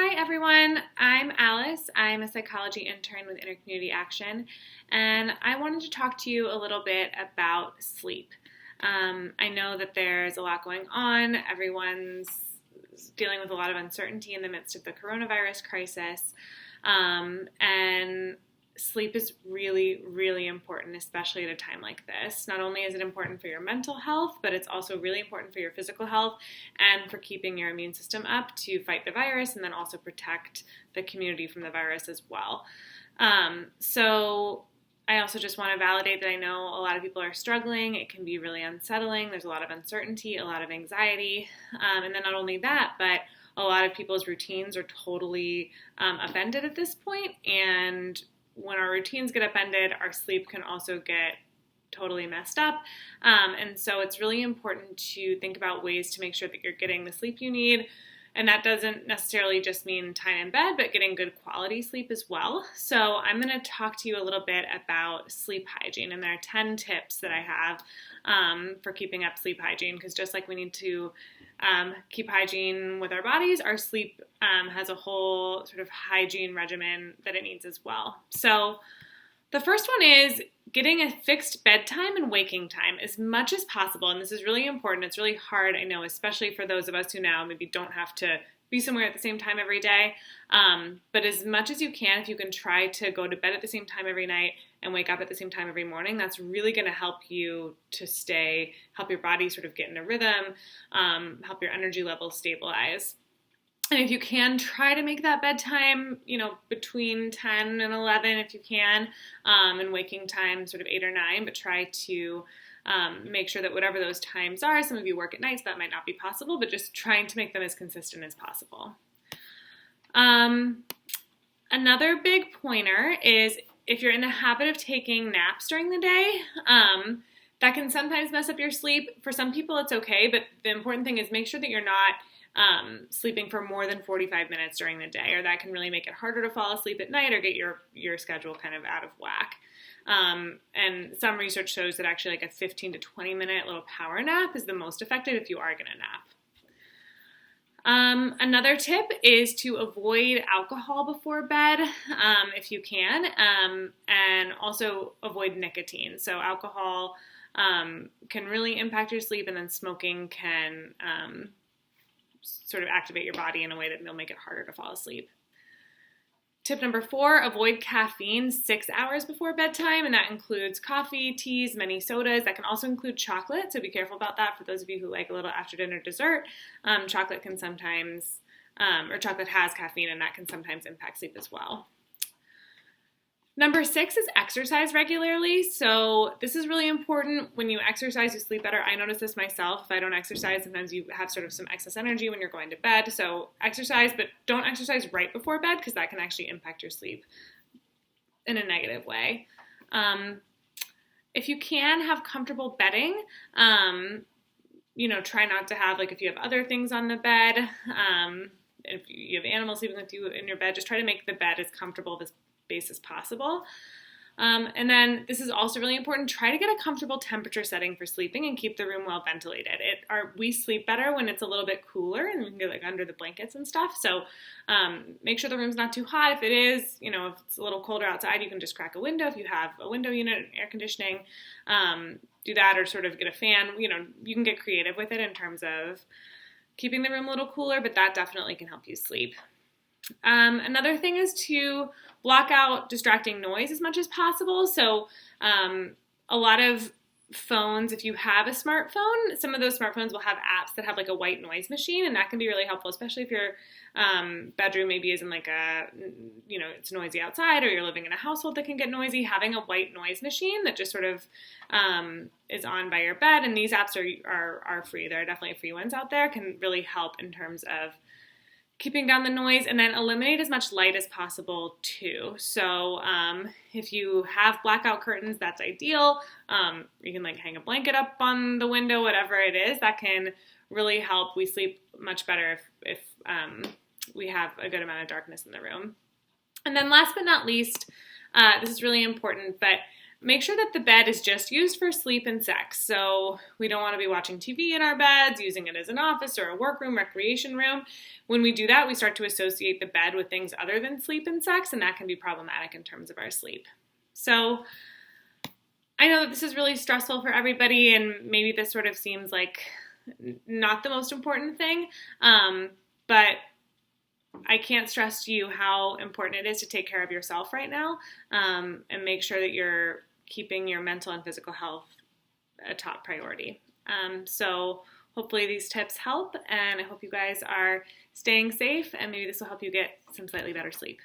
Hi everyone, I'm Alice. I'm a psychology intern with Intercommunity Action, and I wanted to talk to you a little bit about sleep. I know that there's a lot going on. Everyone's dealing with a lot of uncertainty in the midst of the coronavirus crisis, and sleep is really, really important, especially at a time like this. Not only is it important for your mental health, but it's also really important for your physical health and for keeping your immune system up to fight the virus and then also protect the community from the virus as well. So I also just want to validate that I know a lot of people are struggling. It can be really unsettling. There's a lot of uncertainty, a lot of anxiety. And then not only that, but a lot of people's routines are totally upended at this point, and when our routines get upended, our sleep can also get totally messed up. And so it's really important to think about ways to make sure that you're getting the sleep you need. And that doesn't necessarily just mean time in bed, but getting good quality sleep as well. So I'm going to talk to you a little bit about sleep hygiene. And there are 10 tips that I have for keeping up sleep hygiene, because just like we need to keep hygiene with our bodies, our sleep has a whole sort of hygiene regimen that it needs as well. So the first one is getting a fixed bedtime and waking time as much as possible. And this is really important. It's really hard, I know, especially for those of us who now maybe don't have to be somewhere at the same time every day. But as much as you can, if you can try to go to bed at the same time every night and wake up at the same time every morning, that's really going to help you to help your body sort of get in a rhythm, help your energy levels stabilize. And if you can, try to make that bedtime, between 10 and 11 if you can, and waking time sort of 8 or 9, but try to make sure that whatever those times are, some of you work at night, so that might not be possible, but just trying to make them as consistent as possible. Another big pointer is if you're in the habit of taking naps during the day, that can sometimes mess up your sleep. For some people, it's okay, but the important thing is make sure that you're not sleeping for more than 45 minutes during the day, or that can really make it harder to fall asleep at night or get your schedule kind of out of whack. And some research shows that actually like a 15 to 20 minute little power nap is the most effective if you are going to nap. Another tip is to avoid alcohol before bed if you can, and also avoid nicotine. So alcohol can really impact your sleep, and then smoking can sort of activate your body in a way that will make it harder to fall asleep. Tip number 4, avoid caffeine 6 hours before bedtime, and that includes coffee, teas, many sodas. That can also include chocolate, so be careful about that for those of you who like a little after dinner dessert. Chocolate can sometimes, or chocolate has caffeine, and that can sometimes impact sleep as well. Number 6 is exercise regularly. So this is really important. When you exercise, you sleep better. I notice this myself. If I don't exercise, sometimes you have sort of some excess energy when you're going to bed. So exercise, but don't exercise right before bed, because that can actually impact your sleep in a negative way. If you can, have comfortable bedding. Try not to have, like, if you have other things on the bed, if you have animals sleeping with you in your bed, just try to make the bed as comfortable as base as possible. And then this is also really important. Try to get a comfortable temperature setting for sleeping and keep the room well ventilated. We sleep better when it's a little bit cooler and we can get like under the blankets and stuff. So make sure the room's not too hot. If it is, if it's a little colder outside, you can just crack a window. If you have a window unit and air conditioning, do that, or sort of get a fan. You can get creative with it in terms of keeping the room a little cooler, but that definitely can help you sleep. Another thing is to block out distracting noise as much as possible. So a lot of phones, if you have a smartphone, some of those smartphones will have apps that have like a white noise machine, and that can be really helpful, especially if your bedroom maybe isn't like it's noisy outside, or you're living in a household that can get noisy. Having a white noise machine that just sort of is on by your bed, and these apps are free. There are definitely free ones out there, can really help in terms of keeping down the noise, and then eliminate as much light as possible too. So if you have blackout curtains, that's ideal. You can like hang a blanket up on the window, whatever it is, that can really help. We sleep much better if we have a good amount of darkness in the room. And then last but not least, this is really important, but make sure that the bed is just used for sleep and sex. So we don't want to be watching TV in our beds, using it as an office or a workroom, recreation room. When we do that, we start to associate the bed with things other than sleep and sex, and that can be problematic in terms of our sleep. So I know that this is really stressful for everybody, and maybe this sort of seems like not the most important thing, but I can't stress to you how important it is to take care of yourself right now, and make sure that you're keeping your mental and physical health a top priority. So hopefully these tips help, and I hope you guys are staying safe, and maybe this will help you get some slightly better sleep.